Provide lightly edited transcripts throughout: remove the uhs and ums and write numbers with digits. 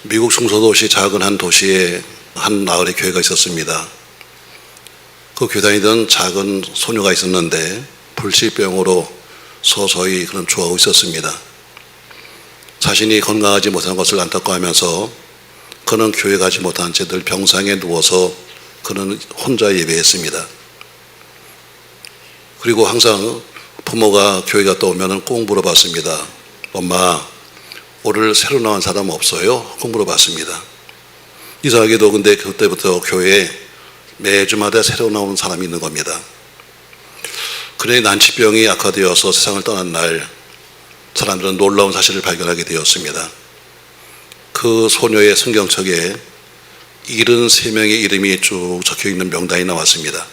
미국 중소도시 작은 한 도시에 한 마을에 교회가 있었습니다. 그 교회 다니던 작은 소녀가 있었는데 불치병으로 서서히 그런 죽어가고 있었습니다. 자신이 건강하지 못한 것을 안타까워하면서 그는 교회 가지 못한 채 늘 병상에 누워서 그는 혼자 예배했습니다. 그리고 항상 부모가 교회 갔다 오면 꼭 물어봤습니다. 엄마, 오늘 새로 나온 사람 없어요? 꼭 물어봤습니다. 이상하게도 근데 그때부터 교회에 매주마다 새로 나오는 사람이 있는 겁니다. 그의 난치병이 악화되어서 세상을 떠난 날 사람들은 놀라운 사실을 발견하게 되었습니다. 그 소녀의 성경책에 73명의 이름이 쭉 적혀있는 명단이 나왔습니다.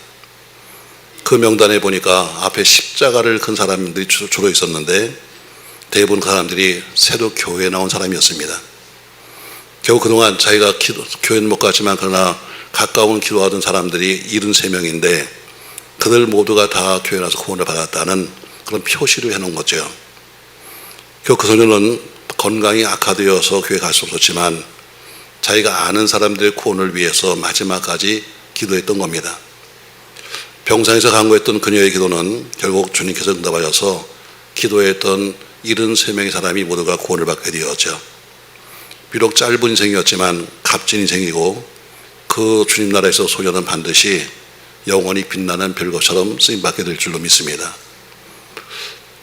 그 명단에 보니까 앞에 십자가를 큰 사람들이 주로 있었는데 대부분 그 사람들이 새로 교회에 나온 사람이었습니다. 결국 그동안 자기가 교회는 못 갔지만 그러나 가까운 기도하던 사람들이 73명인데 그들 모두가 다 교회에 나서 구원을 받았다는 그런 표시를 해놓은 거죠. 결국 그 소녀는 건강이 악화되어서 교회에 갈 수 없었지만 자기가 아는 사람들의 구원을 위해서 마지막까지 기도했던 겁니다. 병상에서 간구했던 그녀의 기도는 결국 주님께서 응답하셔서 기도했던 73명의 사람이 모두가 구원을 받게 되었죠. 비록 짧은 인생이었지만 값진 인생이고 그 주님 나라에서 소녀는 반드시 영원히 빛나는 별것처럼 쓰임받게 될 줄로 믿습니다.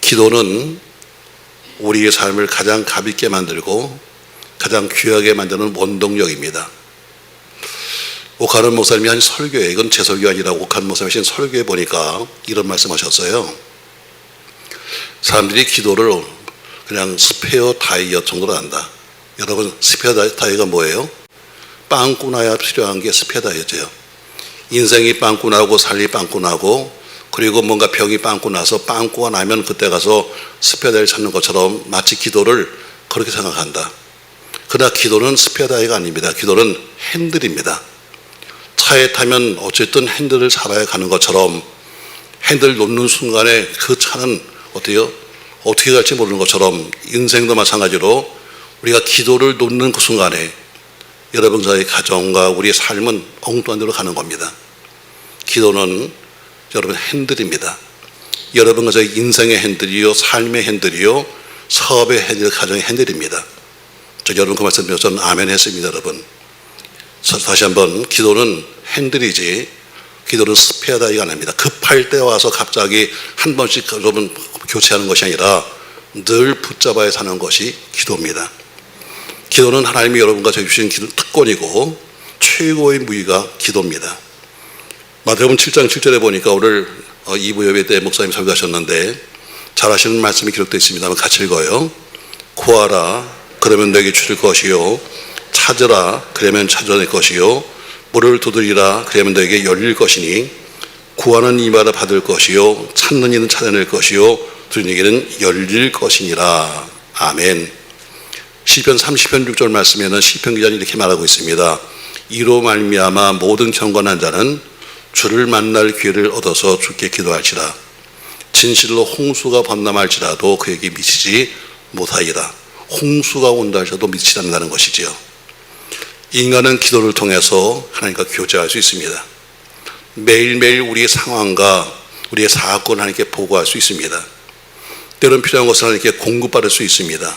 기도는 우리의 삶을 가장 값있게 만들고 가장 귀하게 만드는 원동력입니다. 옥하는 목사님이 한 설교에, 이건 제 설교 아니라 옥하는 목사님이 하신 설교에 보니까 이런 말씀하셨어요. 사람들이 기도를 그냥 스페어 다이어트 정도로 한다. 여러분, 스페어 다이어트가 뭐예요? 빵꾸나야 필요한 게 스페어 다이어트예요. 인생이 빵꾸나고 살이 빵꾸나고 그리고 뭔가 병이 빵꾸나서 빵꾸가 나면 그때 가서 스페어 다이어트 찾는 것처럼 마치 기도를 그렇게 생각한다. 그러나 기도는 스페어 다이어트가 아닙니다. 기도는 핸들입니다. 차에 타면 어쨌든 핸들을 잡아야 가는 것처럼 핸들을 놓는 순간에 그 차는 어떻게 갈지 모르는 것처럼 인생도 마찬가지로 우리가 기도를 놓는 그 순간에 여러분의 가정과 우리의 삶은 엉뚱한 데로 가는 겁니다. 기도는 여러분 핸들입니다. 여러분과 저희 인생의 핸들이요, 삶의 핸들이요, 사업의 핸들, 가정의 핸들입니다. 여러분 그 말씀 드려서 저는 아멘 했습니다. 여러분, 다시 한번, 기도는 핸들이지 기도는 스페어 다이어트가 아닙니다. 급할 때 와서 갑자기 한 번씩 여러분 교체하는 것이 아니라 늘 붙잡아야 사는 것이 기도입니다. 기도는 하나님이 여러분과 저희 주신 특권이고 최고의 무기가 기도입니다. 마태복음 7장 7절에 보니까 오늘 2부 예배 때 목사님 설교하셨는데 잘 아시는 말씀이 기록되어 있습니다. 한번 같이 읽어요. 구하라 그러면 너에게 주실 것이요, 찾으라 그러면 찾아낼 것이요, 문을 두드리라 그러면 너에게 열릴 것이니 구하는 이마다 받을 것이요, 찾는 이는 찾아낼 것이요, 두드리는 이에게는 열릴 것이니라. 아멘. 시편 30편 6절 말씀에는 시편 기자는 이렇게 말하고 있습니다. 이로 말미암아 모든 경건한 자는 주를 만날 기회를 얻어서 주께 기도할지라. 진실로 홍수가 범람할지라도 그에게 미치지 못하리라. 홍수가 온다 할지라도 미치지 않는다는 것이지요. 인간은 기도를 통해서 하나님과 교제할 수 있습니다. 매일매일 우리의 상황과 우리의 사건을 하나님께 보고할 수 있습니다. 때로는 필요한 것을 하나님께 공급받을 수 있습니다.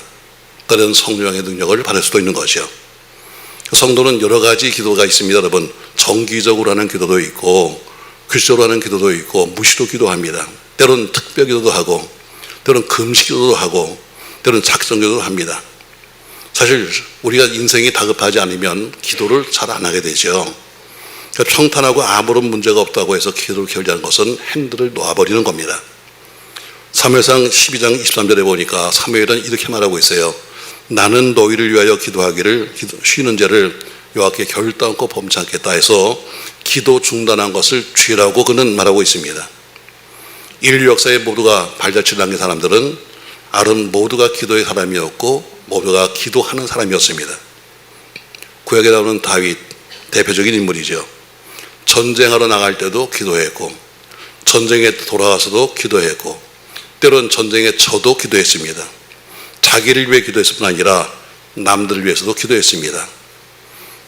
때로는 성령의 능력을 받을 수도 있는 것이요. 성도는 여러 가지 기도가 있습니다. 여러분, 정기적으로 하는 기도도 있고 규칙적으로 하는 기도도 있고 무시로 기도합니다. 때로는 특별 기도도 하고 때로는 금식 기도도 하고 때로는 작정 기도도 합니다. 사실 우리가 인생이 다급하지 않으면 기도를 잘 안 하게 되죠. 그러니까 평탄하고 아무런 문제가 없다고 해서 기도를 결제하는 것은 핸들을 놓아버리는 겁니다. 사무엘상 12장 23절에 보니까 사무엘은 이렇게 말하고 있어요. 나는 너희를 위하여 기도하기를 쉬는 죄를 여호와께 결단코 범치 않겠다 해서 기도 중단한 것을 죄라고 그는 말하고 있습니다. 인류 역사에 모두가 발자취를 남긴 사람들은 모두가 기도의 사람이었고 모두가 기도하는 사람이었습니다. 구약에 나오는 다윗 대표적인 인물이죠. 전쟁하러 나갈 때도 기도했고 전쟁에 돌아와서도 기도했고 때로는 전쟁에 져도 기도했습니다. 자기를 위해 기도했을 뿐 아니라 남들을 위해서도 기도했습니다.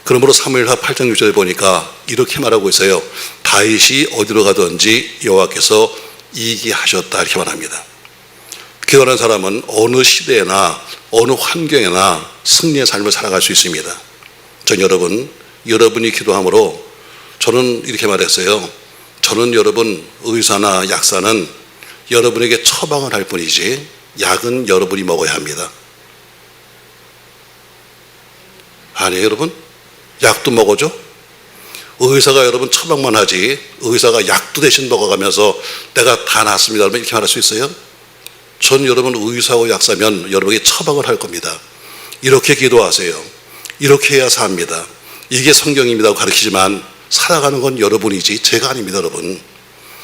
그러므로 사무엘하 8장 6절에 보니까 이렇게 말하고 있어요. 다윗이 어디로 가든지 여호와께서 이기게 하셨다 이렇게 말합니다. 기도하는 사람은 어느 시대나 어느 환경에나 승리의 삶을 살아갈 수 있습니다. 전 여러분이 기도함으로 저는 이렇게 말했어요. 저는 여러분 의사나 약사는 여러분에게 처방을 할 뿐이지 약은 여러분이 먹어야 합니다. 아니에요 여러분? 약도 먹어줘? 의사가 여러분 처방만 하지 의사가 약도 대신 먹어가면서 내가 다 낫습니다 여러분 이렇게 말할 수 있어요? 전 여러분 의사고 약사면 여러분에게 처방을 할 겁니다. 이렇게 기도하세요. 이렇게 해야 삽니다. 이게 성경입니다 가르치지만 살아가는 건 여러분이지 제가 아닙니다 여러분.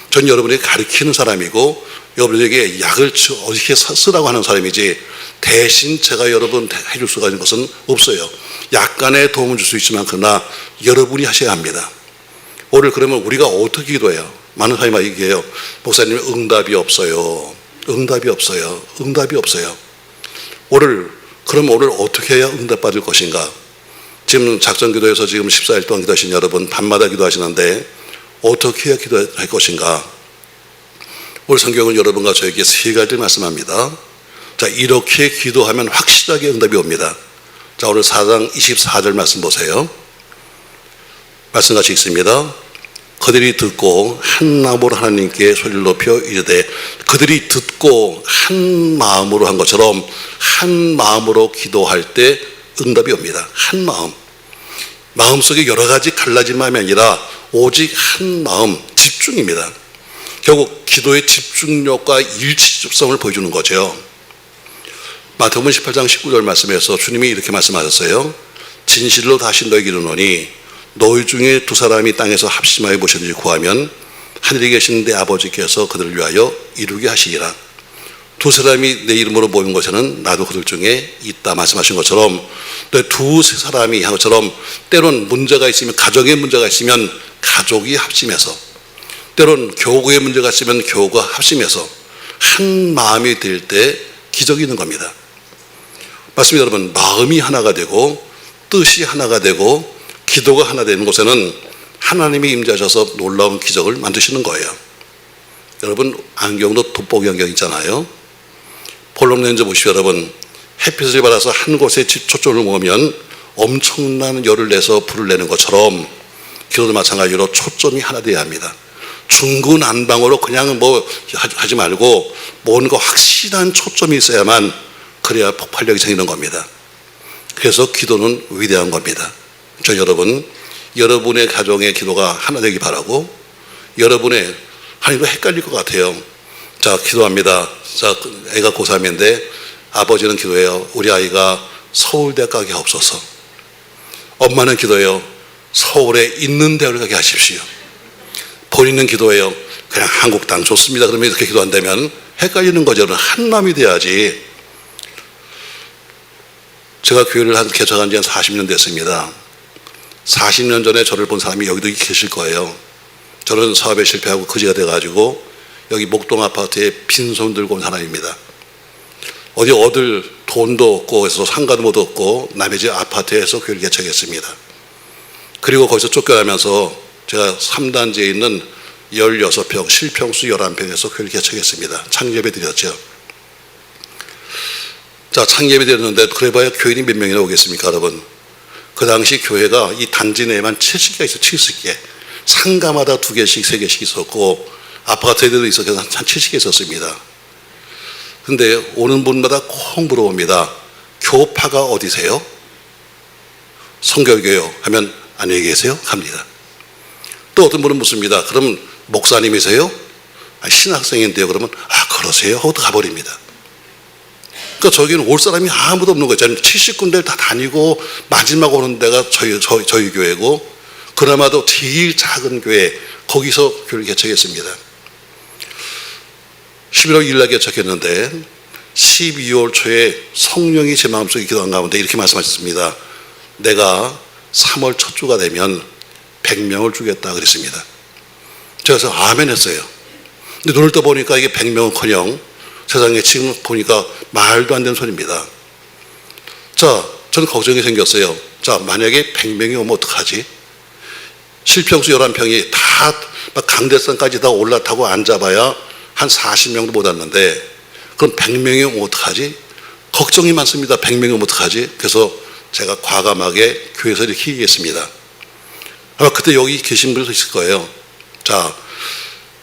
전 여러분에게 가르치는 사람이고 여러분에게 약을 어떻게 쓰라고 하는 사람이지 대신 제가 여러분 해줄 수가 있는 것은 없어요. 약간의 도움을 줄 수 있지만 그러나 여러분이 하셔야 합니다. 오늘 그러면 우리가 어떻게 기도해요? 많은 사람이 얘기해요. 목사님 응답이 없어요. 응답이 없어요. 응답이 없어요. 그럼 오늘 어떻게 해야 응답받을 것인가? 지금 작전기도에서 지금 14일 동안 기도하신 여러분 밤마다 기도하시는데 어떻게 해야 기도할 것인가? 오늘 성경은 여러분과 저에게 세 가지를 말씀합니다. 자, 이렇게 기도하면 확실하게 응답이 옵니다. 자, 오늘 4장 24절 말씀 보세요. 말씀 같이 읽습니다. 그들이 듣고 한 마음으로 하나님께 소리를 높여 이르되 그들이 듣고 한 마음으로 한 것처럼 한 마음으로 기도할 때 응답이 옵니다. 한 마음. 마음속에 여러 가지 갈라진 마음이 아니라 오직 한 마음, 집중입니다. 결국 기도의 집중력과 일치성을 보여주는 거죠. 마태복음 18장 19절 말씀에서 주님이 이렇게 말씀하셨어요. 진실로 다시 너에게 이르노니 너희 중에 두 사람이 땅에서 합심하여 무엇이든지 구하면 하늘에 계신 내 아버지께서 그들을 위하여 이루게 하시리라. 두 사람이 내 이름으로 모인 곳에는 나도 그들 중에 있다 말씀하신 것처럼 두세 사람이 한 것처럼 때론 문제가 있으면 가정에 문제가 있으면 가족이 합심해서 때론 교구에 문제가 있으면 교구가 합심해서 한 마음이 될 때 기적이 있는 겁니다. 맞습니다 여러분. 마음이 하나가 되고 뜻이 하나가 되고 기도가 하나 되는 곳에는 하나님이 임재하셔서 놀라운 기적을 만드시는 거예요. 여러분 안경도 돋보기 안경 있잖아요. 폴록렌즈 보십시오 여러분. 햇빛을 받아서 한 곳에 초점을 모으면 엄청난 열을 내서 불을 내는 것처럼 기도도 마찬가지로 초점이 하나 되어야 합니다. 중구난방으로 그냥 하지 말고 뭔가 확실한 초점이 있어야만 그래야 폭발력이 생기는 겁니다. 그래서 기도는 위대한 겁니다. 저 여러분의 가정의 기도가 하나 되기 바라고 여러분의 하나님도 헷갈릴 것 같아요. 자 기도합니다. 자 애가 고3인데 아버지는 기도해요. 우리 아이가 서울대 가게 하옵소서. 엄마는 기도해요. 서울에 있는 대학을 가게 하십시오. 본인은 기도해요. 그냥 한국당 좋습니다. 그러면 이렇게 기도한다면 헷갈리는 거죠. 한 마음이 돼야지. 제가 교회를 개척한 지 한 40년 됐습니다. 40년 전에 저를 본 사람이 여기도 계실 거예요. 저는 사업에 실패하고 거지가 돼가지고 여기 목동 아파트에 빈손 들고 온 사람입니다. 어디 얻을 돈도 없고 해서 상가도 못 얻고 남의 집 아파트에서 교회를 개척했습니다. 그리고 거기서 쫓겨나면서 제가 3단지에 있는 16평, 실평수 11평에서 교회를 개척했습니다. 창예배 드렸죠. 자, 창예배 드렸는데 그래봐야 교인이 몇 명이나 오겠습니까 여러분. 그 당시 교회가 이 단지 내에만 70개가 있어요. 70개. 상가마다 2개씩 3개씩 있었고 아파트에도 있어서 한 70개 있었습니다. 근데 오는 분마다 꼭 물어봅니다. 교파가 어디세요? 성결교요 하면 안녕히 계세요? 합니다. 또 어떤 분은 묻습니다. 그럼 목사님이세요? 신학생인데요. 그러면 그러세요? 하고 가버립니다. 그러니까 저기는 올 사람이 아무도 없는 거예요. 70군데를 다 다니고 마지막 오는 데가 저희 교회고 그나마도 제일 작은 교회 거기서 교회를 개척했습니다. 11월 1일 날 개척했는데 12월 초에 성령이 제 마음속에 기도한 가운데 이렇게 말씀하셨습니다. 내가 3월 첫 주가 되면 100명을 주겠다 그랬습니다. 제가 아멘 했어요. 근데 눈을 떠보니까 이게 100명은커녕 세상에 지금 보니까 말도 안 되는 소리입니다. 자, 저는 걱정이 생겼어요. 자, 만약에 100명이 오면 어떡하지? 실평수 11평이 다 강대산까지 다 올라타고 앉아봐야 한 40명도 못 왔는데 그럼 100명이 오면 어떡하지? 걱정이 많습니다. 100명이 오면 어떡하지? 그래서 제가 과감하게 교회에서 이렇게 얘기했습니다. 아마 그때 여기 계신 분도 있을 거예요. 자,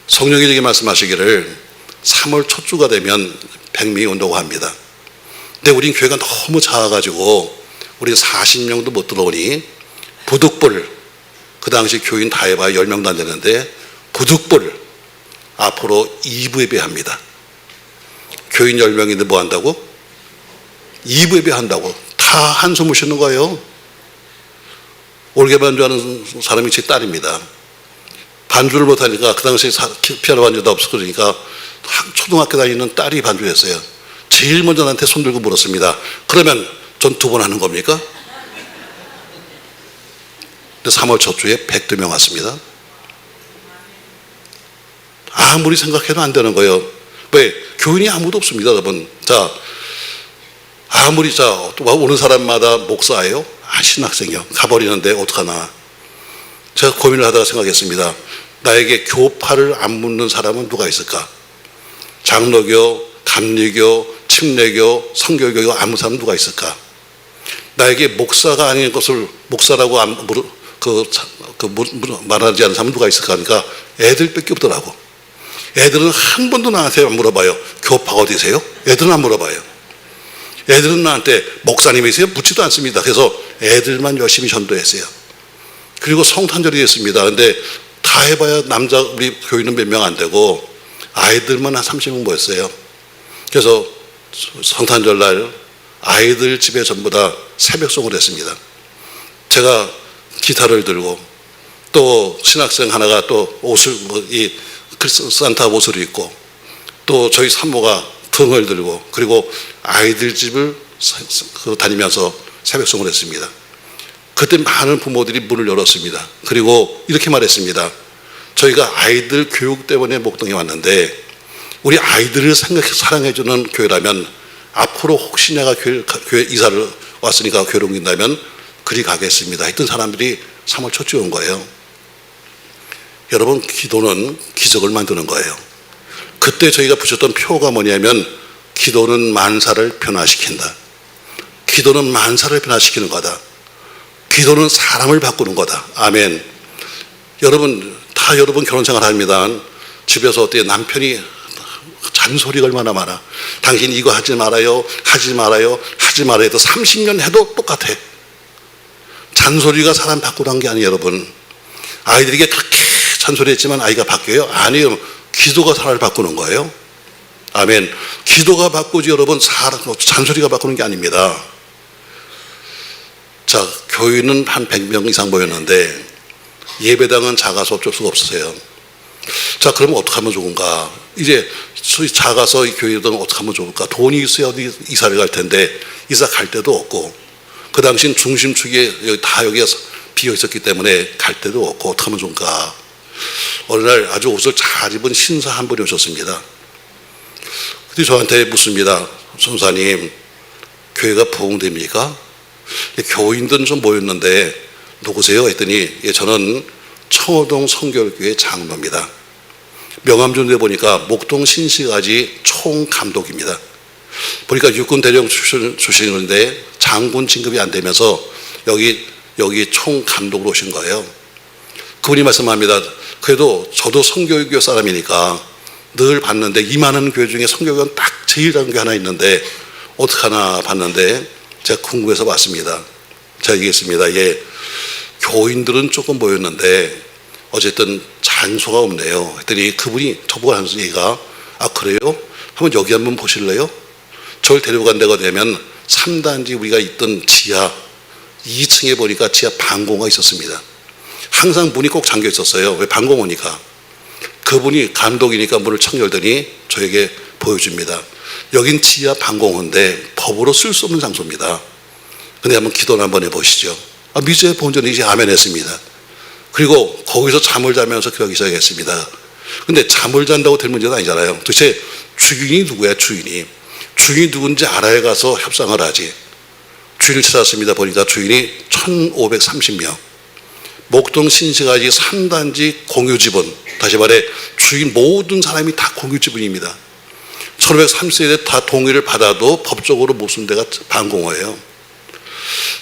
성령이 이렇게 말씀하시기를 3월 첫 주가 되면 100명이 온다고 합니다. 근데 우린 교회가 너무 작아가지고 우리 40명도 못 들어오니 부득불, 그 당시 교인 다 해봐야 10명도 안 되는데 부득불 앞으로 2부 예배합니다. 교인 10명인데 뭐 한다고? 2부 예배한다고. 다 한숨을 쉬는 거예요. 올게 반주하는 사람이 제 딸입니다. 반주를 못하니까 그 당시에 피아노 반주도 없었고 그러니까 초등학교 다니는 딸이 반주했어요. 제일 먼저 나한테 손 들고 물었습니다. 그러면 전 2번 하는 겁니까? 근데 3월 첫 주에 102명 왔습니다. 아무리 생각해도 안 되는 거예요. 왜? 교인이 아무도 없습니다, 여러분. 자, 아무리 오는 사람마다 목사예요? 신학생이요. 가버리는데 어떡하나. 제가 고민을 하다가 생각했습니다. 나에게 교파를 안 묻는 사람은 누가 있을까? 장로교, 감리교, 침례교, 성결교 아무 사람 누가 있을까? 나에게 목사가 아닌 것을 목사라고 말하지 않는 사람은 누가 있을까? 그러니까 애들밖에 없더라고. 애들은 한 번도 나한테 안 물어봐요. 교파가 어디세요? 애들은 안 물어봐요. 애들은 나한테 목사님이세요? 묻지도 않습니다. 그래서 애들만 열심히 전도했어요. 그리고 성탄절이 됐습니다. 근데 다 해봐야 남자 우리 교인은 몇 명 안 되고 아이들만 한 30명 모였어요. 그래서 성탄절 날 아이들 집에 전부 다 새벽송을 했습니다. 제가 기타를 들고 또 신학생 하나가 또 옷을 이 산타 옷을 입고 또 저희 산모가 등을 들고 그리고 아이들 집을 다니면서 새벽송을 했습니다. 그때 많은 부모들이 문을 열었습니다. 그리고 이렇게 말했습니다. 저희가 아이들 교육 때문에 목동에 왔는데 우리 아이들을 사랑해주는 교회라면 앞으로 혹시 내가 교회 이사를 왔으니까 교회로 옮긴다면 그리 가겠습니다. 했던 사람들이 3월 첫 주에 온 거예요. 여러분, 기도는 기적을 만드는 거예요. 그때 저희가 붙였던 표가 뭐냐면 기도는 만사를 변화시킨다. 기도는 만사를 변화시키는 거다. 기도는 사람을 바꾸는 거다. 아멘. 여러분 결혼 생활 합니다. 집에서 어때요? 남편이 잔소리가 얼마나 많아. 당신 이거 하지 말아요. 하지 말아요. 하지 말아요. 해도 30년 해도 똑같아. 잔소리가 사람 바꾸는 게 아니에요, 여러분. 아이들에게 그렇게 잔소리했지만 아이가 바뀌어요? 아니에요. 기도가 사람을 바꾸는 거예요. 아멘. 기도가 바꾸지 여러분 잔소리가 바꾸는 게 아닙니다. 자, 교인은 한 100명 이상 모였는데 예배당은 작아서 어쩔 수가 없으세요. 자, 그러면 어떻게 하면 좋은가? 이제 작아서 교회당은 어떻게 하면 좋을까? 돈이 있어야 어디 이사를 갈 텐데 이사 갈 데도 없고 그 당시엔 중심축이 다 여기가 비어 있었기 때문에 갈 데도 없고 어떻게 하면 좋을까? 어느 날 아주 옷을 잘 입은 신사 한 분이 오셨습니다. 근데 저한테 묻습니다. 선사님, 교회가 부흥됩니까? 교인들은 좀 모였는데 누구세요? 했더니 저는 청호동 성결교회 장로입니다. 명함준에 보니까 목동 신시가지 총감독입니다. 보니까 육군 대령 출신인데 장군 진급이 안 되면서 여기 총감독으로 오신 거예요. 그분이 말씀합니다. 그래도 저도 성결교 사람이니까 늘 봤는데 이 많은 교회 중에 성결교는 딱 제일 작은 게 하나 있는데 어떡하나 봤는데 제가 궁금해서 봤습니다. 제가 얘기했습니다. 예, 교인들은 조금 모였는데 어쨌든 장소가 없네요. 했더니 그분이 저보고 하는 얘기가 그래요? 한번 여기 한번 보실래요? 저를 데려간 데가 되면 3단지 우리가 있던 지하 2층에 보니까 지하 방공호가 있었습니다. 항상 문이 꼭 잠겨 있었어요. 왜? 방공호니까. 그분이 감독이니까 문을 착 열더니 저에게 보여줍니다. 여긴 지하 방공호인데 법으로 쓸 수 없는 장소입니다. 근데 한번 기도를 한번 해보시죠. 미주에 본전이 이제 아멘 했습니다. 그리고 거기서 잠을 자면서 기도하기 시작했습니다. 근데 잠을 잔다고 될 문제는 아니잖아요. 도대체 주인이 누구야, 주인이? 주인이 누군지 알아야 가서 협상을 하지. 주인을 찾았습니다. 보니까 주인이 1530명. 목동 신시가지 3단지 공유지분, 다시 말해 주인 모든 사람이 다 공유지분입니다. 1530세에 다 동의를 받아도 법적으로 못 쓴 데가 반공호예요.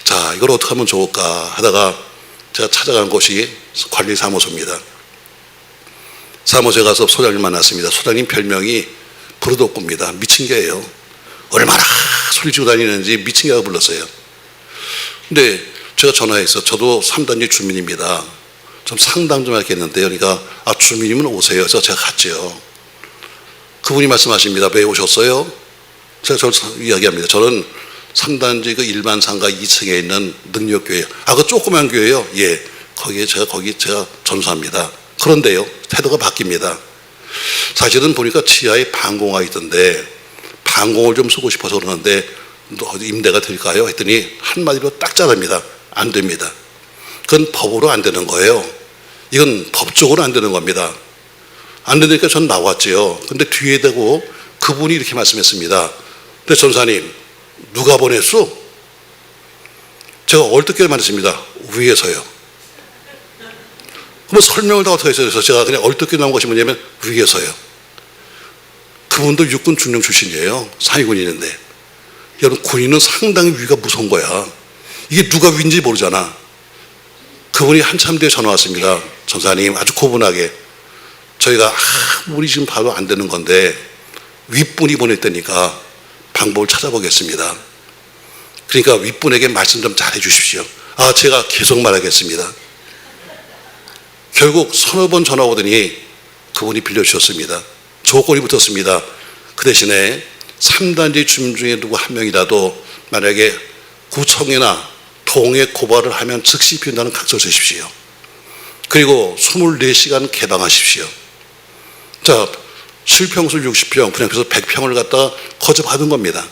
자, 이걸 어떻게 하면 좋을까 하다가 제가 찾아간 곳이 관리사무소입니다. 사무소에 가서 소장님 만났습니다. 소장님 별명이 부르덕구입니다. 미친 개예요. 얼마나 소리치고 다니는지 미친 개가 불렀어요. 근데 제가 전화해서 저도 3단지 주민입니다. 좀 상담 좀 할겠는데요. 그러니까 주민이면 오세요. 그래서 제가 갔죠. 그분이 말씀하십니다. 왜 오셨어요? 제가 이야기합니다. 저는 3단지 그 일반 상가 2층에 있는 능력교회. 그 조그만 교회요? 예. 거기 제가 전수합니다. 그런데요, 태도가 바뀝니다. 사실은 보니까 지하에 방공호가 있던데, 방공을 좀 쓰고 싶어서 그러는데, 임대가 될까요? 했더니, 한마디로 딱 자릅니다. 안 됩니다. 그건 법으로 안 되는 거예요. 이건 법적으로 안 되는 겁니다. 안 되니까 전 나왔지요. 근데 뒤에 대고 그분이 이렇게 말씀했습니다. 근데 전사님, 누가 보냈어? 제가 얼뜻결에 말했습니다. 위에서요. 그럼 설명을 다 어떻게 했어요? 그래서 제가 그냥 얼뜻결에 나온 것이 뭐냐면 위에서요. 그분도 육군 중령 출신이에요. 상위군인인데. 여러분, 군인은 상당히 위가 무서운 거야. 이게 누가 위인지 모르잖아. 그분이 한참 뒤에 전화 왔습니다. 전사님, 아주 고분하게. 저희가 우리 지금 봐도 안 되는 건데 윗분이 보냈다니까 방법을 찾아보겠습니다. 그러니까 윗분에게 말씀 좀 잘해 주십시오. 제가 계속 말하겠습니다. 결국 서너 번 전화 오더니 그분이 빌려주셨습니다. 조건이 붙었습니다. 그 대신에 3단지 주민 중에 누구 한 명이라도 만약에 구청이나 동에 고발을 하면 즉시 비운다는 각서를 쓰십시오. 그리고 24시간 개방하십시오. 자, 실평수 60평, 분양해서 100평을 갖다가 거저받은 겁니다.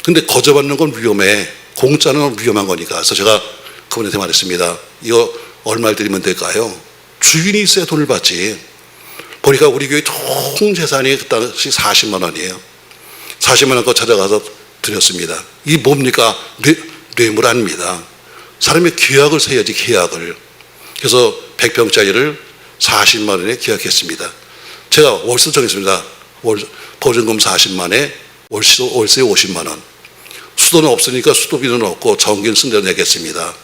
근데 거저받는 건 위험해. 공짜는 위험한 거니까. 그래서 제가 그분한테 말했습니다. 이거 얼마를 드리면 될까요? 주인이 있어야 돈을 받지. 보니까 우리 교회 총 재산이 그 당시 40만 원이에요. 40만 원 거 찾아가서 드렸습니다. 이게 뭡니까? 뇌물 아닙니다. 사람이 계약을 세야지, 계약을. 그래서 100평짜리를 40만 원에 계약했습니다. 제가 월세 정했습니다. 보증금 40만에 월세 50만 원. 수도는 없으니까 수도비는 없고 전기는 쓴 대로 내겠습니다.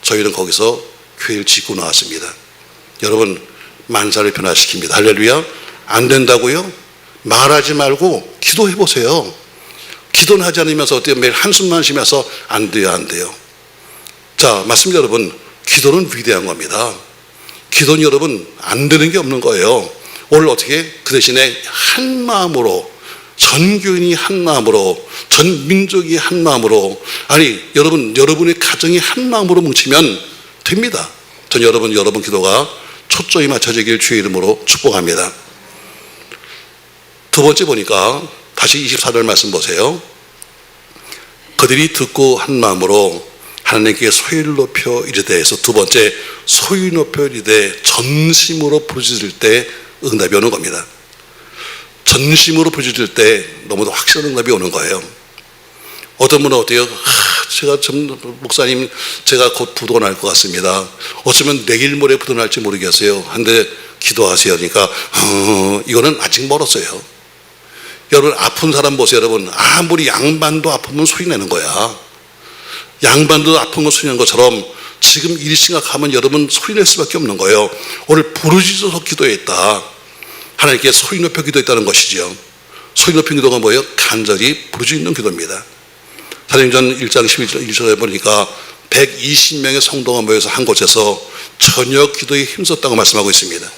저희는 거기서 교회를 짓고 나왔습니다. 여러분, 만사를 변화시킵니다. 할렐루야. 안 된다고요? 말하지 말고 기도해 보세요. 기도는 하지 않으면서 어떻게 매일 한숨만 쉬면서 안 돼요, 안 돼요. 자, 맞습니다, 여러분. 기도는 위대한 겁니다. 기도는 여러분 안 되는 게 없는 거예요. 오늘 어떻게 그 대신에 한 마음으로, 전 교인이 한 마음으로, 전 민족이 한 마음으로, 아니 여러분의 가정이 한 마음으로 뭉치면 됩니다. 전 여러분 기도가 초점이 맞춰지길 주의 이름으로 축복합니다. 두 번째 보니까 다시 24절 말씀 보세요. 그들이 듣고 한 마음으로 하나님께 소리를 높여 이르되, 해서 두 번째, 소리 높여 이르되 전심으로 부르짖을 때 응답이 오는 겁니다. 전심으로 부르짖을 때 너무도 확실한 응답이 오는 거예요. 어떤 분은 어때요? 제가 목사님, 제가 곧 부도날 것 같습니다. 어쩌면 내일 모레 부도날지 모르겠어요. 한데 기도하세요. 그러니까 이거는 아직 멀었어요. 여러분, 아픈 사람 보세요. 여러분, 아무리 양반도 아프면 소리 내는 거야. 양반도 아픈 거 소리 내는 것처럼 지금 일 심각하면 여러분 소리 낼 수밖에 없는 거예요. 오늘 부르짖어서 기도했다. 하나님께 소리 높여 기도했다는 것이죠. 소리 높여 기도가 뭐예요? 간절히 부르짖는 기도입니다. 사도행전 1장 11절에 보니까 120명의 성도가 모여서 한 곳에서 저녁 기도에 힘썼다고 말씀하고 있습니다.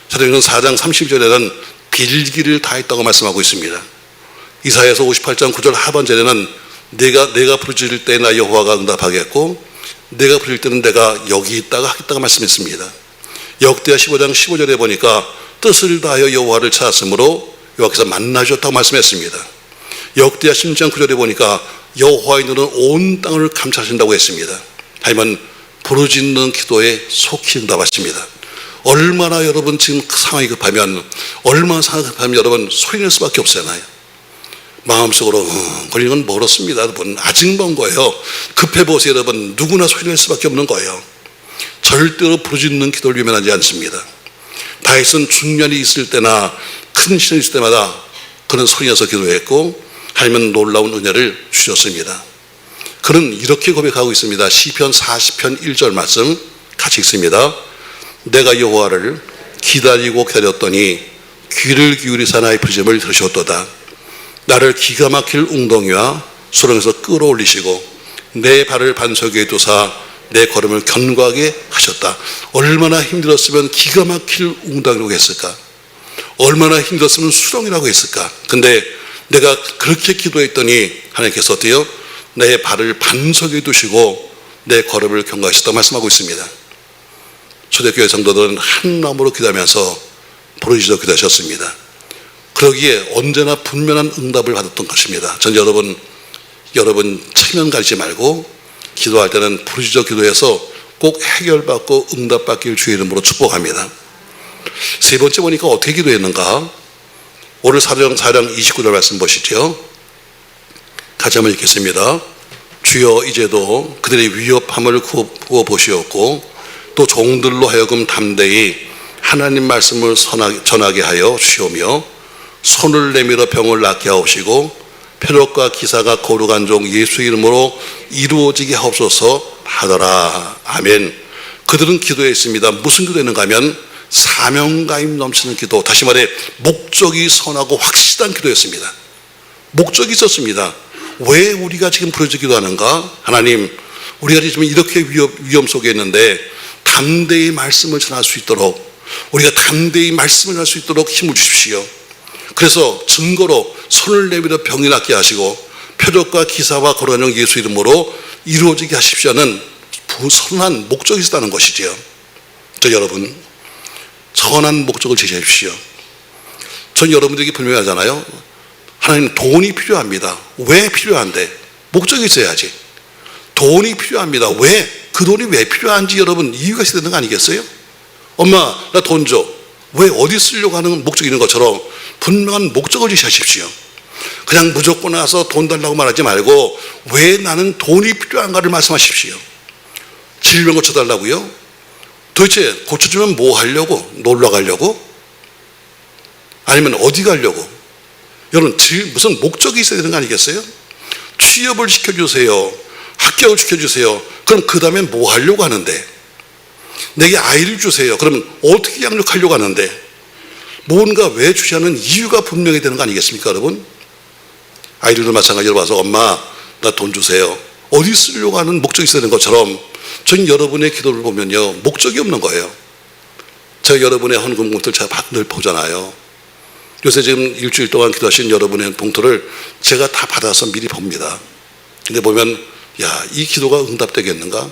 사도행전 4장 30절에는 빌기를 다했다고 말씀하고 있습니다. 이사야서 58장 9절 하반절에는 내가 부르짖을 때 나 여호와가 응답하겠고 내가 부르짖을 때는 내가 여기 있다가 하겠다고 말씀했습니다. 역대하 15장 15절에 보니까 뜻을 다하여 여호와를 찾았으므로 여호와께서 만나주셨다고 말씀했습니다. 역대하 16장 9절에 보니까 여호와의 눈은 온 땅을 감찰하신다고 했습니다. 하지만 부르짖는 기도에 속히 응답하십니다. 얼마나 여러분 지금 상황이 급하면, 얼마나 상황이 급하면 여러분 소리 낼 수밖에 없잖아요. 마음속으로 거리는 건 멀었습니다. 여러분, 아직 먼 거예요. 급해보세요. 여러분, 누구나 소리낼 수밖에 없는 거예요. 절대로 부르짖는 기도를 외면하지 않습니다. 다윗은 중년이 있을 때나 큰 시련이 있을 때마다 그는 소리내서 기도했고 하나님은 놀라운 은혜를 주셨습니다. 그는 이렇게 고백하고 있습니다. 시편 40편 1절 말씀 같이 읽습니다. 내가 여호와를 기다리고 기다렸더니 귀를 기울이사 나의 부르짖음을 들으셨도다. 나를 기가 막힐 웅덩이와 수렁에서 끌어올리시고 내 발을 반석에 두사 내 걸음을 견고하게 하셨다. 얼마나 힘들었으면 기가 막힐 웅덩이라고 했을까? 얼마나 힘들었으면 수렁이라고 했을까? 근데 내가 그렇게 기도했더니 하나님께서 어때요? 내 발을 반석에 두시고 내 걸음을 견고하셨다 말씀하고 있습니다. 초대교회 성도들은 한 마음으로 기도하면서 부르짖어 기도하셨습니다. 그러기에 언제나 분명한 응답을 받았던 것입니다. 전 여러분 체면 가리지 말고 기도할 때는 부르짖어 기도해서 꼭 해결받고 응답받길 주의 이름으로 축복합니다. 세 번째 보니까 어떻게 기도했는가? 오늘 사령 29절 말씀 보시죠. 같이 한번 읽겠습니다. 주여 이제도 그들의 위협함을 구워 보시었고 또 종들로 하여금 담대히 하나님 말씀을 전하게 하여 주시오며 손을 내밀어 병을 낫게 하옵시고 표적과 기사가 거룩한 종 예수 이름으로 이루어지게 하옵소서 하더라. 아멘. 그들은 기도했습니다. 무슨 기도했는가 하면 사명감이 넘치는 기도, 다시 말해 목적이 선하고 확실한 기도였습니다. 목적이 있었습니다. 왜 우리가 지금 부르짖어 기도하는가? 하나님, 우리가 지금 이렇게 위험 속에 있는데 담대히 말씀을 전할 수 있도록, 우리가 담대히 말씀을 할 수 있도록 힘을 주십시오. 그래서 증거로 손을 내밀어 병이 낫게 하시고 표적과 기사와 거룩한 예수 이름으로 이루어지게 하십시오는 선한 목적이 있다는 것이지요. 여러분, 선한 목적을 제시하십시오. 전 여러분들에게 분명히 하잖아요. 하나님, 돈이 필요합니다. 왜 필요한데? 목적이 있어야지. 돈이 필요합니다. 왜? 그 돈이 왜 필요한지 여러분 이유가 있어야 되는 거 아니겠어요? 엄마, 나 돈 줘. 왜? 어디 쓰려고 하는 목적이 있는 것처럼 분명한 목적을 제시하십시오. 그냥 무조건 와서 돈 달라고 말하지 말고 왜 나는 돈이 필요한가를 말씀하십시오. 질병 고쳐달라고요? 도대체 고쳐주면 뭐 하려고? 놀러 가려고? 아니면 어디 가려고? 여러분, 무슨 목적이 있어야 되는 거 아니겠어요? 취업을 시켜주세요. 합격을 시켜주세요. 그럼 그 다음에 뭐 하려고 하는데? 내게 아이를 주세요. 그러면 어떻게 양육하려고 하는데? 뭔가 왜 주시는 이유가 분명히 되는 거 아니겠습니까, 여러분? 아이들도 마찬가지로 와서 엄마, 나 돈 주세요. 어디 쓰려고 하는 목적이 있어야 되는 것처럼 전 여러분의 기도를 보면요, 목적이 없는 거예요. 제가 여러분의 헌금 봉투를 제가 늘 보잖아요. 요새 지금 일주일 동안 기도하신 여러분의 봉투를 제가 다 받아서 미리 봅니다. 근데 보면, 야, 이 기도가 응답되겠는가?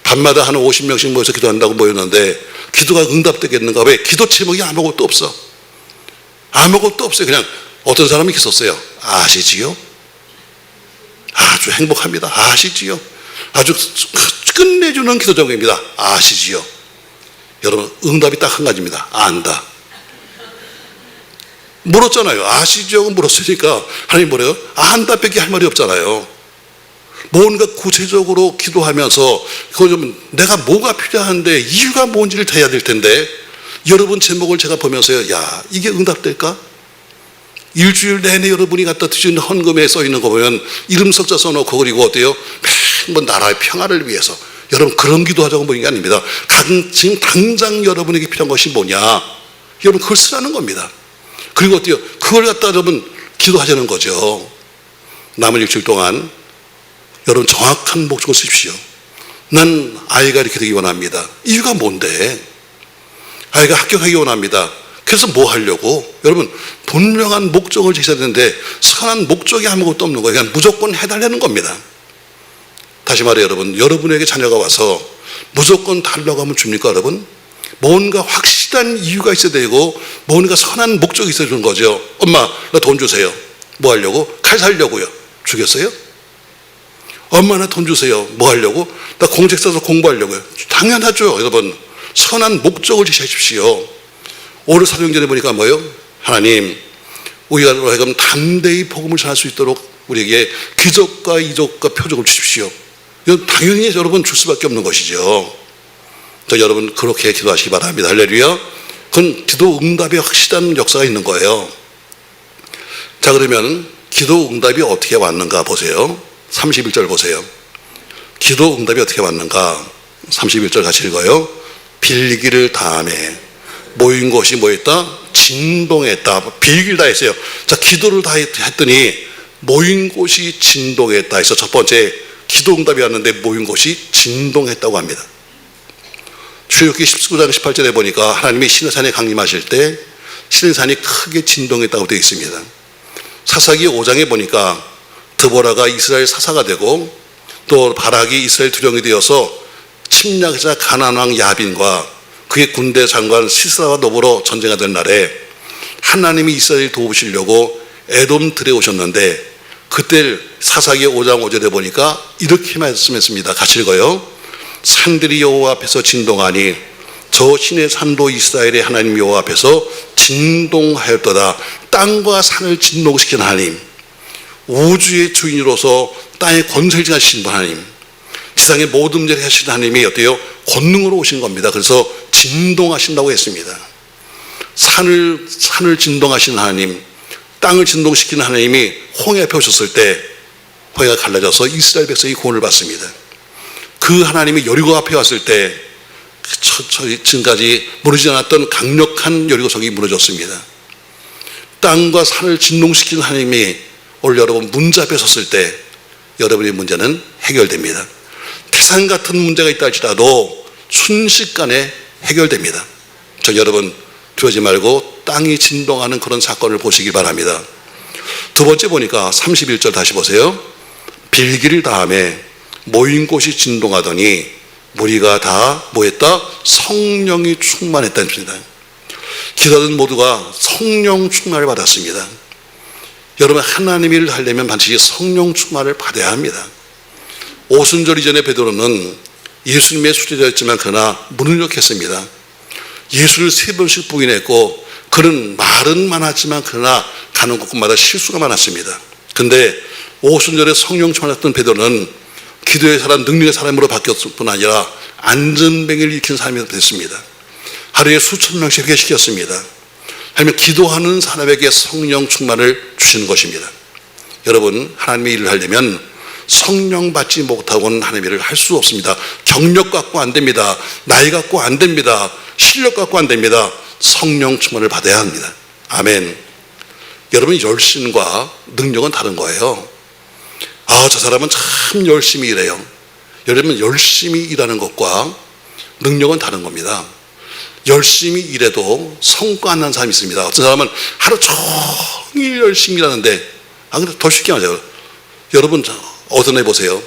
밤마다 한 50명씩 모여서 기도한다고 모였는데 기도가 응답되겠는가? 왜? 기도 제목이 아무것도 없어. 아무것도 없어요. 그냥 어떤 사람이 이렇게 썼어요. 아시지요? 아주 행복합니다. 아시지요? 아주 끝내주는 기도 제목입니다. 아시지요? 여러분, 응답이 딱 한 가지입니다. 안다. 물었잖아요. 아시죠? 물었으니까 하나님 뭐래요? 안다 밖에 할 말이 없잖아요. 뭔가 구체적으로 기도하면서 그거 좀 내가 뭐가 필요한데 이유가 뭔지를 해야 될 텐데, 여러분 제목을 제가 보면서요, 야, 이게 응답될까? 일주일 내내 여러분이 갖다 드신 헌금에 써 있는 거 보면 이름 석자 써놓고, 그리고 어때요? 뭐 나라의 평화를 위해서. 여러분, 그런 기도하자고 보는 게 아닙니다. 지금 당장 여러분에게 필요한 것이 뭐냐? 여러분, 그걸 쓰라는 겁니다. 그리고 어때요? 그걸 갖다 여러분 기도하자는 거죠. 남은 일주일 동안 여러분 정확한 목적을 쓰십시오. 난 아이가 이렇게 되기 원합니다. 이유가 뭔데? 아이가 합격하기 원합니다. 그래서 뭐 하려고? 여러분, 분명한 목적을 제시해야 되는데 선한 목적이 아무것도 없는 거예요. 그냥 무조건 해달라는 겁니다. 다시 말해 여러분, 여러분에게 자녀가 와서 무조건 달라고 하면 줍니까 여러분? 뭔가 확실한 이유가 있어야 되고 뭔가 선한 목적이 있어야 되는 거죠. 엄마, 나 돈 주세요. 뭐 하려고? 칼 사려고요. 주겠어요? 엄마, 나 돈 주세요. 뭐 하려고? 나 공책 써서 공부하려고요. 당연하죠. 여러분, 선한 목적을 제시하십시오. 오늘 사도행전에 보니까 뭐예요? 하나님, 우리가 하여금 담대히 복음을 전할 수 있도록 우리에게 기적과 이적과 표적을 주십시오. 이건 당연히 여러분 줄 수밖에 없는 것이죠. 여러분 그렇게 기도하시기 바랍니다. 할렐루야. 그건 기도 응답에 확실한 역사가 있는 거예요. 자, 그러면 기도 응답이 어떻게 왔는가 보세요. 31절 보세요. 기도 응답이 어떻게 왔는가. 31절 같이 읽어요. 빌기를 다하매 모인 곳이 뭐했다? 진동했다. 빌기를 다 했어요. 자, 기도를 다 했더니 모인 곳이 진동했다 해서 첫 번째 기도 응답이 왔는데 모인 곳이 진동했다고 합니다. 출애굽기 19장 18절에 보니까 하나님이 시내산에 강림하실 때 시내산이 크게 진동했다고 되어 있습니다. 사사기 5장에 보니까 드보라가 이스라엘 사사가 되고 또 바락이 이스라엘 두령이 되어서 침략자 가나안 왕 야빈과 그의 군대 장관 시스라와 더불어 전쟁하던 날에 하나님이 이스라엘을 도우시려고 에돔 들에 오셨는데 그때 사사기 5장 5절에 보니까 이렇게 말씀했습니다. 같이 읽어요. 산들이 여호와 앞에서 진동하니 저 신의 산도 이스라엘의 하나님 여호와 앞에서 진동하였도다. 땅과 산을 진동시킨 하나님, 우주의 주인으로서 땅의 권세를 지나신 하나님, 지상의 모든 문제를 하신 하나님이 어때요? 권능으로 오신 겁니다. 그래서 진동하신다고 했습니다. 산을 진동하신 하나님, 땅을 진동시키는 하나님이 홍해 앞에 오셨을 때 홍해가 갈라져서 이스라엘 백성이 구원을 받습니다. 그 하나님이 여리고 앞에 왔을 때 지금까지 무너지지 않았던 강력한 여리고성이 무너졌습니다. 땅과 산을 진동시키는 하나님이 오늘 여러분 문제 앞에 섰을 때 여러분의 문제는 해결됩니다. 태산 같은 문제가 있다 할지라도 순식간에 해결됩니다. 저 여러분 두려워하지 말고 땅이 진동하는 그런 사건을 보시기 바랍니다. 두 번째 보니까 31절 다시 보세요. 빌기를 다하매 모인 곳이 진동하더니 무리가 다 뭐했다? 성령이 충만했다는 뜻입니다. 기도하던 모두가 성령 충만을 받았습니다. 여러분 하나님의 일을 하려면 반드시 성령 충만을 받아야 합니다. 오순절 이전에 베드로는 예수님의 수제자였지만 그러나 무능력했습니다. 예수를 3번씩 부인했고 그는 말은 많았지만 그러나 가는 곳마다 실수가 많았습니다. 그런데 오순절에 성령 충만했던 베드로는 기도의 사람, 능력의 사람으로 바뀌었을 뿐 아니라 안전뱅이를 일으킨 사람이 됐습니다. 하루에 수천 명씩 회개시켰습니다. 하나님 기도하는 사람에게 성령 충만을 주시는 것입니다. 여러분 하나님의 일을 하려면 성령 받지 못하고는 하나님의 일을 할 수 없습니다. 경력 갖고 안 됩니다. 나이 갖고 안 됩니다. 실력 갖고 안 됩니다. 성령 충만을 받아야 합니다. 아멘. 여러분 열심과 능력은 다른 거예요. 저 사람은 참 열심히 일해요. 여러분 열심히 일하는 것과 능력은 다른 겁니다. 열심히 일해도 성과 안 나는 사람이 있습니다. 어떤 사람은 하루 종일 열심히 일하는데 근데 더 쉽게 말해요. 여러분 어떤 애 보세요.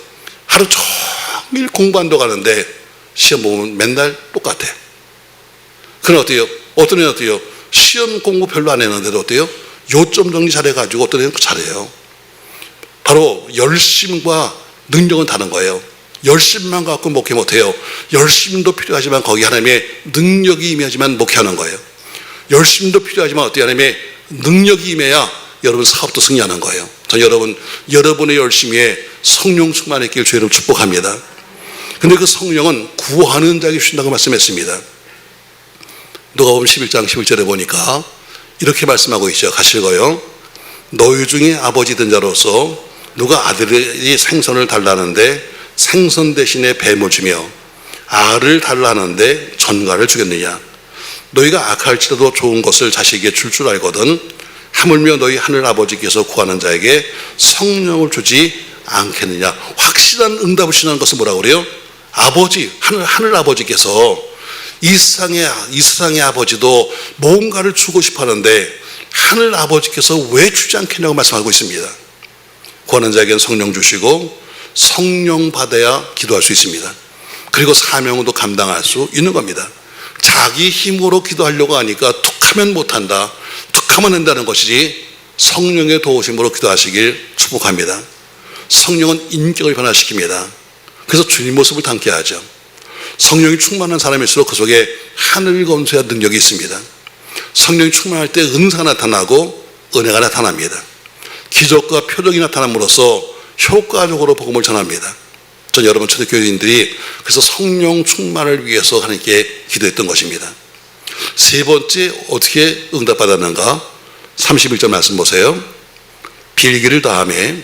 하루 종일 공부한다고 하는데 시험 보면 맨날 똑같아. 그럼 어때요? 어떤 애는 어때요? 시험 공부 별로 안 했는데도 어때요? 요점 정리 잘해가지고 어떤 애는 잘해요. 바로 열심과 능력은 다른 거예요. 열심만 갖고 목회 못해요. 열심도 필요하지만 거기 하나님의 능력이 임해야지만 목회하는 거예요. 열심도 필요하지만 어떻게 하나님의 능력이 임해야 여러분 사업도 승리하는 거예요. 전 여러분의 열심에 성령 충만했길 주의로 축복합니다. 근데 그 성령은 구하는 자에게 주신다고 말씀했습니다. 누가복음 11장 11절에 보니까 이렇게 말씀하고 있죠. 같이 읽어요. 너희 중에 아버지 된 자로서 누가 아들이 생선을 달라는데 생선 대신에 뱀을 주며 알을 달라는데 전갈을 주겠느냐. 너희가 악할지라도 좋은 것을 자식에게 줄 줄 알거든 하물며 너희 하늘 아버지께서 구하는 자에게 성령을 주지 않겠느냐. 확실한 응답을 주시는 것은 뭐라고 그래요? 아버지, 하늘 아버지께서 이 세상의 아버지도 뭔가를 주고 싶어 하는데 하늘 아버지께서 왜 주지 않겠냐고 말씀하고 있습니다. 구하는 자에게는 성령 주시고 성령 받아야 기도할 수 있습니다. 그리고 사명도 감당할 수 있는 겁니다. 자기 힘으로 기도하려고 하니까 툭하면 못한다, 툭하면 된다는 것이지 성령의 도우심으로 기도하시길 축복합니다. 성령은 인격을 변화시킵니다. 그래서 주님 모습을 담게 하죠. 성령이 충만한 사람일수록 그 속에 하늘 검소한 능력이 있습니다. 성령이 충만할 때 은사가 나타나고 은혜가 나타납니다. 기적과 표적이 나타남으로써 효과적으로 복음을 전합니다. 전 여러분 초대교인들이 그래서 성령 충만을 위해서 하나님께 기도했던 것입니다. 세 번째 어떻게 응답받았는가? 31절 말씀 보세요. 빌기를 다음에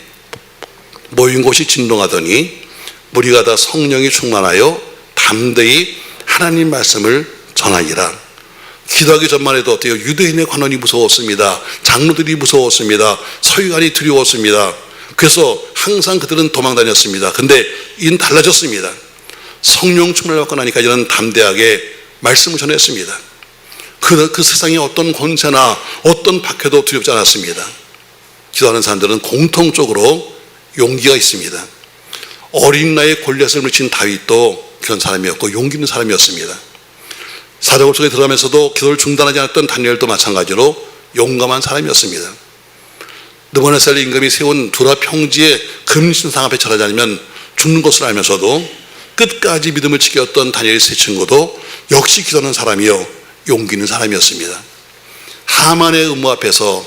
모인 곳이 진동하더니 무리가 다 성령이 충만하여 담대히 하나님 말씀을 전하니라. 기도하기 전만 해도 어때요? 유대인의 관원이 무서웠습니다. 장로들이 무서웠습니다. 서기관이 두려웠습니다. 그래서 항상 그들은 도망 다녔습니다. 근데 이는 달라졌습니다. 성령 충만을 받고 나니까 이는 담대하게 말씀을 전했습니다. 그 세상에 어떤 권세나 어떤 박해도 두렵지 않았습니다. 기도하는 사람들은 공통적으로 용기가 있습니다. 어린 나이에 골리앗을 물리친 다윗도 그런 사람이었고 용기 있는 사람이었습니다. 사자굴 속에 들어가면서도 기도를 중단하지 않았던 다니엘도 마찬가지로 용감한 사람이었습니다. 느부갓네살 임금이 세운 두라 평지에 금신상 앞에 절하지 않으면 죽는 것을 알면서도 끝까지 믿음을 지켰던 다니엘 세 친구도 역시 기도하는 사람이요 용기 있는 사람이었습니다. 하만의 음모 앞에서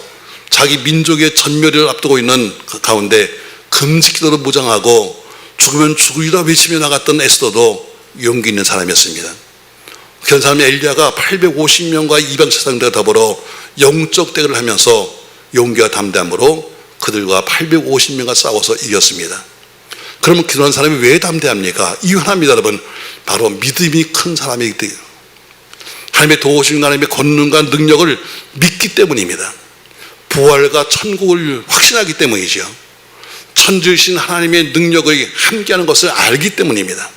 자기 민족의 전멸을 앞두고 있는 그 가운데 금식 기도로 무장하고 죽으면 죽으리라 외치며 나갔던 에스더도 용기 있는 사람이었습니다. 그런 사람이 엘리야가 850명과 이방 세상들과 더불어 영적 대결을 하면서 용기와 담대함으로 그들과 850명과 싸워서 이겼습니다. 그러면 그런 사람이 왜 담대합니까? 이유 하나입니다, 여러분. 바로 믿음이 큰 사람이기 때문에, 하나님의 도우신 하나님의 권능과 능력을 믿기 때문입니다. 부활과 천국을 확신하기 때문이죠. 천지신 하나님의 능력을 함께하는 것을 알기 때문입니다.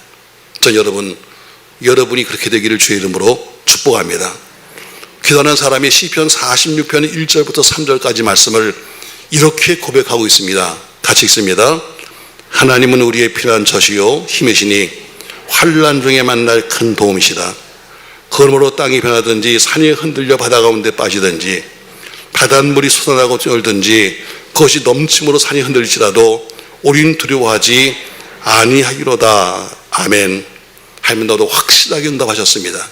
저 여러분이 그렇게 되기를 주의 이름으로 축복합니다. 기도하는 사람이 시편 46편 1절부터 3절까지 말씀을 이렇게 고백하고 있습니다. 같이 읽습니다. 하나님은 우리의 필요한 젖이요 힘이시니 환난 중에 만날 큰 도움이시다. 그러므로 땅이 변하든지 산이 흔들려 바다 가운데 빠지든지 바닷물이 솟아나고 쩔든지 그것이 넘침으로 산이 흔들릴지라도 우리는 두려워하지 아니하기로다. 아멘. 하나님 너도 확실하게 응답하셨습니다.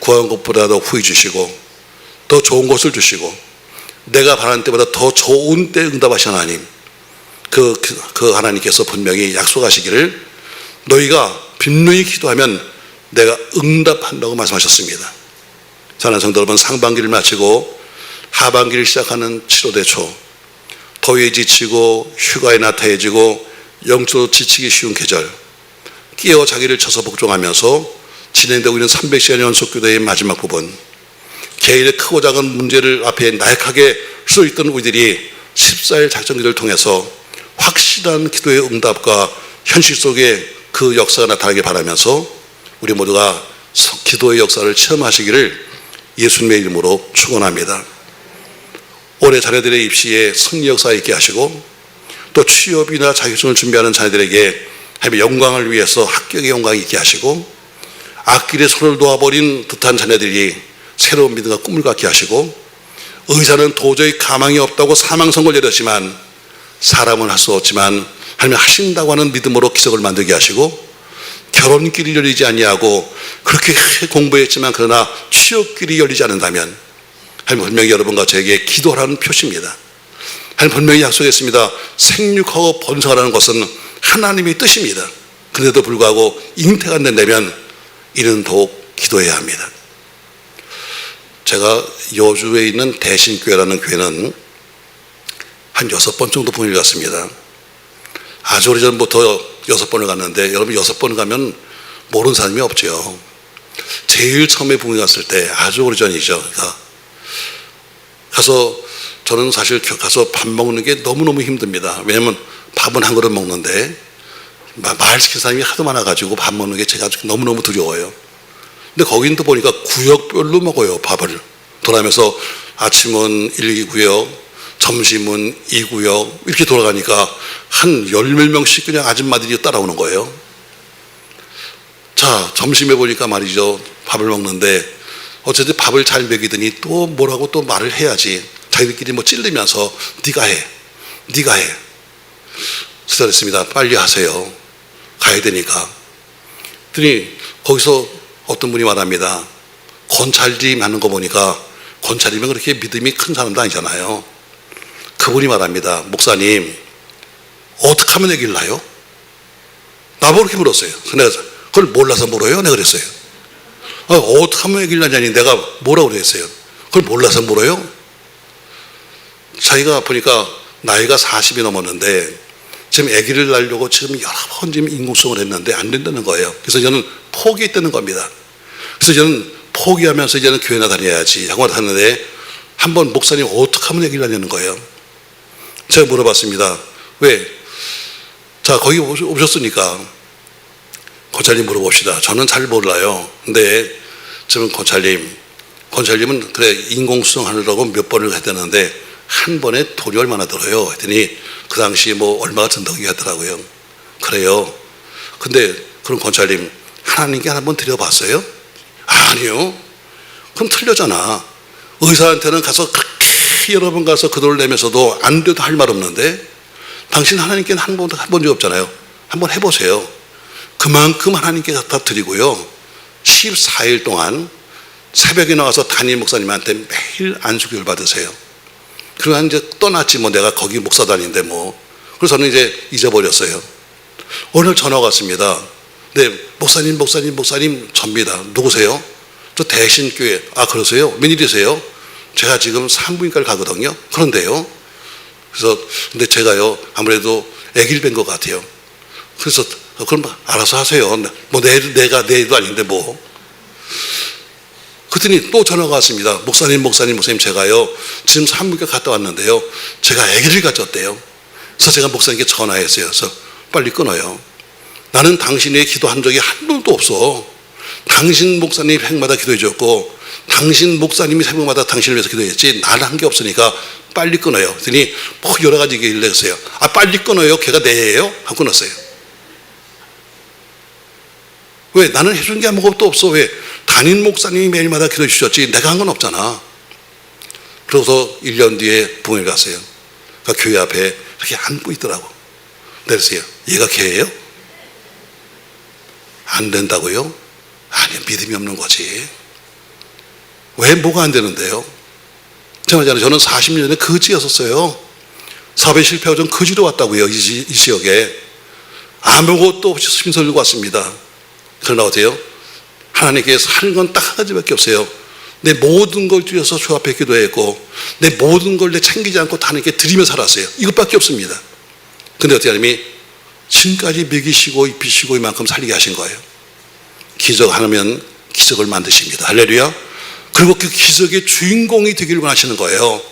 구한 것보다 더 후히 주시고 더 좋은 것을 주시고 내가 바라는 때보다 더 좋은 때 응답하신 하나님, 그 하나님께서 분명히 약속하시기를 너희가 분명히 기도하면 내가 응답한다고 말씀하셨습니다. 저는 성도 여러분, 상반기를 마치고 하반기를 시작하는 7월의 초, 더위에 지치고 휴가에 나태해지고 영적으로 지치기 쉬운 계절, 깨어 자기를 쳐서 복종하면서 진행되고 있는 300시간 연속교대의 마지막 부분, 개인의 크고 작은 문제를 앞에 나약하게 쏘있던 우리들이 14일 작전기도를 통해서 확실한 기도의 응답과 현실 속에 그 역사가 나타나길 바라면서 우리 모두가 기도의 역사를 체험하시기를 예수님의 이름으로 축원합니다. 올해 자녀들의 입시에 승리 역사 있게 하시고 또 취업이나 자격증을 준비하는 자녀들에게 하나님의 영광을 위해서 합격의 영광이 있게 하시고 앞길에 손을 놓아버린 듯한 자녀들이 새로운 믿음과 꿈을 갖게 하시고 의사는 도저히 가망이 없다고 사망 선고를 내렸지만 사람은 할 수 없지만 하나님 하신다고 하는 믿음으로 기적을 만들게 하시고 결혼길이 열리지 아니하고 그렇게 공부했지만 그러나 취업길이 열리지 않는다면 하나님 분명히 여러분과 저에게 기도하라는 표시입니다. 하나님 분명히 약속했습니다. 생육하고 번성하라는 것은 하나님의 뜻입니다. 그런데도 불구하고 잉태가 안 된다면 이는 더욱 기도해야 합니다. 제가 여주에 있는 대신교회라는 교회는 한 6번 정도 봉일 갔습니다. 아주 오래전부터 6번을 갔는데 여러분 6번 가면 모르는 사람이 없죠. 제일 처음에 봉일 갔을 때 아주 오래전이죠. 그러니까 가서 저는 사실 가서 밥 먹는 게 너무너무 힘듭니다. 왜냐하면 밥은 한 그릇 먹는데 말 시킨 사람이 하도 많아가지고 밥 먹는 게 제가 너무너무 두려워요. 근데 거기는 또 보니까 구역별로 먹어요. 밥을 돌아가면서 아침은 1구역, 점심은 2구역 이렇게 돌아가니까 한 10명씩 그냥 아줌마들이 따라오는 거예요. 자, 점심에 보니까 말이죠, 밥을 먹는데 어쨌든 밥을 잘 먹이더니 또 뭐라고 또 말을 해야지. 자기들끼리 뭐 찔리면서 네가 해 기다렸습니다. 빨리 하세요. 가야 되니까. 그랬더니 거기서 어떤 분이 말합니다. 권찰님 하는 거 보니까 권찰이면 그렇게 믿음이 큰 사람도 아니잖아요. 그분이 말합니다. 목사님, 어떻게 하면 애기를 낳아요? 나보고 그렇게 물었어요. 그래서 내가 그걸 몰라서 물어요? 내가 그랬어요. 어떻게 하면 애기를 낳냐니 내가 뭐라고 그랬어요? 그걸 몰라서 물어요? 자기가 보니까 나이가 40이 넘었는데 지금 아기를 낳으려고 지금 여러 번 지금 인공수정을 했는데 안 된다는 거예요. 그래서 저는 포기했다는 겁니다. 그래서 저는 포기하면서 이제는 교회나 다녀야지 하고 하는데 한번 목사님 어떻게 하면 아기를 낳냐는 거예요. 제가 물어봤습니다. 왜? 자, 거기 오셨으니까 권찰님 물어봅시다. 저는 잘 몰라요. 근데 저는 권찰님은 그래 인공수정 하느라고 몇 번을 했다는데 한 번에 돈이 얼마나 들어요? 했더니 그 당시 뭐 얼마가 든다고 얘기하더라고요. 그래요. 근데 그럼 권찰님 하나님께 한번 드려봤어요? 아니요. 그럼 틀렸잖아. 의사한테는 가서 그렇게 여러 번 가서 그 돈을 내면서도 안 돼도 할 말 없는데 당신 하나님께는 한 번도 해본 적 없잖아요. 한번 해보세요. 그만큼 하나님께 다 드리고요. 14일 동안 새벽에 나와서 담임 목사님한테 매일 안수교를 받으세요. 그러고 이제 떠났지 뭐 내가 거기 목사단인데 뭐. 그래서 저는 이제 잊어버렸어요. 오늘 전화가 왔습니다. 네, 목사님 접니다. 누구세요? 저 대신교회. 아, 그러세요? 웬일이세요? 제가 지금 산부인과를 가거든요. 그런데요. 그래서 근데 제가요 아무래도 아기를 뵌 것 같아요. 그래서 그럼 알아서 하세요. 뭐 내가 내 일도 아닌데 뭐. 그랬더니 또 전화가 왔습니다. 목사님 제가요 지금 산부인과 갔다 왔는데요 제가 아기를 가졌대요. 그래서 제가 목사님께 전화했어요. 그래서 빨리 끊어요. 나는 당신의 기도한 적이 한 번도 없어. 당신 목사님이 획마다 기도해 줬고 당신 목사님이 새벽마다 당신을 위해서 기도했지 나는 한 게 없으니까 빨리 끊어요. 그랬더니 뭐 여러 가지 얘기를 했어요. 아, 빨리 끊어요. 걔가 내예요? 하고 끊었어요. 왜? 나는 해준 게 아무것도 없어. 왜? 담임 목사님이 매일마다 기도해 주셨지 내가 한 건 없잖아. 그래서 1년 뒤에 부흥회 갔어요. 그러니까 교회 앞에 이렇게 앉고 있더라고. 내렸어요. 얘가 걔예요? 안 된다고요? 아니, 믿음이 없는 거지. 왜 뭐가 안 되는데요? 제가 말하잖아요. 저는 40년 전에 거지였었어요. 사업에 실패하고 전 거지로 왔다고요. 이 지역에. 아무것도 없이 스민서 들고 왔습니다. 그러나 어때요? 하나님께서 하는 건 딱 한 가지밖에 없어요. 내 모든 걸 뒤에서 주 앞에 기도했고 내 모든 걸 내 챙기지 않고 하나님께 드리며 살았어요. 이것밖에 없습니다. 근데 어떻게 하나님이 지금까지 먹이시고 입히시고 이만큼 살리게 하신 거예요. 기적하면 기적을 만드십니다. 할렐루야. 그리고 그 기적의 주인공이 되기를 원하시는 거예요.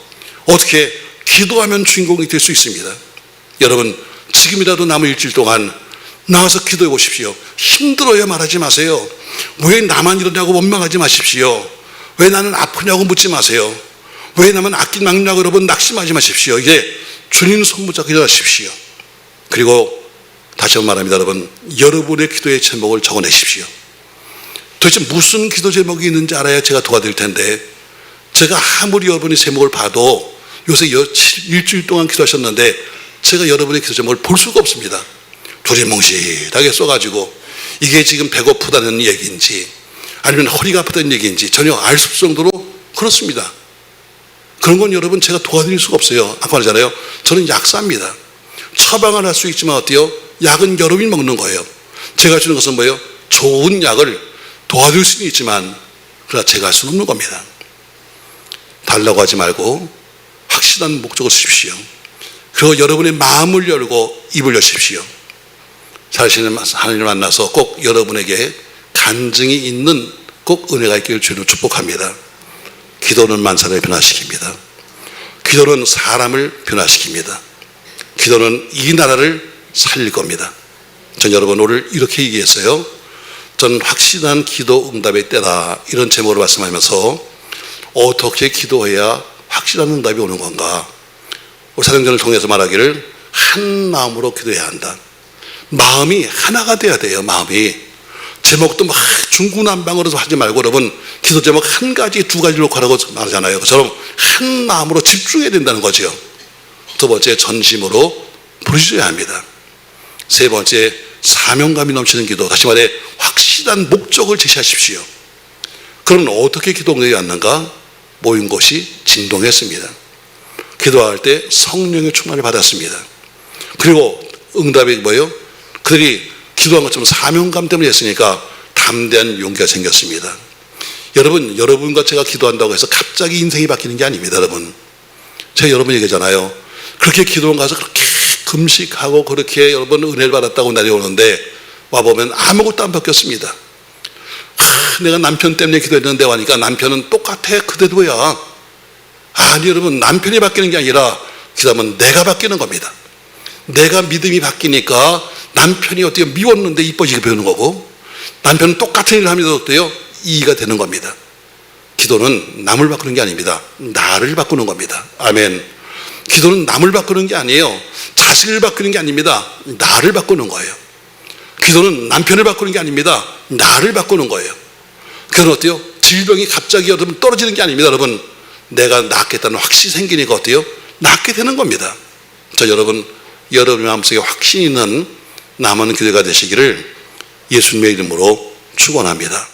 어떻게? 기도하면 주인공이 될 수 있습니다. 여러분 지금이라도 남은 일주일 동안 나와서 기도해 보십시오. 힘들어야 말하지 마세요. 왜 나만 이러냐고 원망하지 마십시오. 왜 나는 아프냐고 묻지 마세요. 왜 나만 악기 막냐고 여러분 낙심하지 마십시오. 이제 주님 손 붙잡고 일어나십시오. 그리고 다시 한번 말합니다. 여러분 여러분의 기도의 제목을 적어내십시오. 도대체 무슨 기도 제목이 있는지 알아야 제가 도와드릴 텐데 제가 아무리 여러분의 제목을 봐도 요새 일주일 동안 기도하셨는데 제가 여러분의 기도 제목을 볼 수가 없습니다. 두리뭉실하게 써가지고 이게 지금 배고프다는 얘기인지 아니면 허리가 아프다는 얘기인지 전혀 알 수 없을 정도로 그렇습니다. 그런 건 여러분 제가 도와드릴 수가 없어요. 아까 말했잖아요. 저는 약사입니다. 처방을 할 수 있지만 어때요? 약은 여러분이 먹는 거예요. 제가 주는 것은 뭐예요? 좋은 약을 도와줄 수는 있지만 그러나 제가 할 수는 없는 겁니다. 달라고 하지 말고 확실한 목적을 쓰십시오. 그리고 여러분의 마음을 열고 입을 여십시오. 자신의 하나님을 만나서 꼭 여러분에게 간증이 있는 꼭 은혜가 있기를 주로 축복합니다. 기도는 만사를 변화시킵니다. 기도는 사람을 변화시킵니다. 기도는 이 나라를 살릴 겁니다. 전 여러분 오늘 이렇게 얘기했어요. 전 확실한 기도 응답의 때다 이런 제목으로 말씀하면서 어떻게 기도해야 확실한 응답이 오는 건가. 우리 사도행전을 통해서 말하기를 한 마음으로 기도해야 한다. 마음이 하나가 돼야 돼요. 마음이 제목도 막 중구난방으로 하지 말고 여러분 기도 제목 한 가지 두 가지로 가라고 말하잖아요. 그처럼 한 마음으로 집중해야 된다는 거죠. 두 번째 전심으로 부르셔야 합니다. 세 번째 사명감이 넘치는 기도. 다시 말해 확실한 목적을 제시하십시오. 그럼 어떻게 기도 응답이 왔는가? 모인 곳이 진동했습니다. 기도할 때 성령의 충만을 받았습니다. 그리고 응답이 뭐예요? 그들이 기도한 것처럼 사명감 때문에 했으니까 담대한 용기가 생겼습니다. 여러분과 제가 기도한다고 해서 갑자기 인생이 바뀌는 게 아닙니다, 여러분. 제가 여러분 얘기잖아요. 그렇게 기도원 가서 그렇게 금식하고 그렇게 여러분 은혜를 받았다고 내려오는데 와보면 아무것도 안 바뀌었습니다. 내가 남편 때문에 기도했는데 와니까 남편은 똑같아. 그대로야. 아니, 여러분, 남편이 바뀌는 게 아니라 기도하면 내가 바뀌는 겁니다. 내가 믿음이 바뀌니까 남편이 어떻게 미웠는데 이뻐지게 배우는 거고, 남편은 똑같은 일을 하면서 어때요? 이해가 되는 겁니다. 기도는 남을 바꾸는 게 아닙니다. 나를 바꾸는 겁니다. 아멘. 기도는 남을 바꾸는 게 아니에요. 자식을 바꾸는 게 아닙니다. 나를 바꾸는 거예요. 기도는 남편을 바꾸는 게 아닙니다. 나를 바꾸는 거예요. 그건 어때요? 질병이 갑자기 여러분 떨어지는 게 아닙니다. 여러분, 내가 낫겠다는 확신이 생기니까 어때요? 낫게 되는 겁니다. 자, 여러분, 여러분의 마음속에 확신 있는 남은 기도가 되시기를 예수님의 이름으로 축원합니다.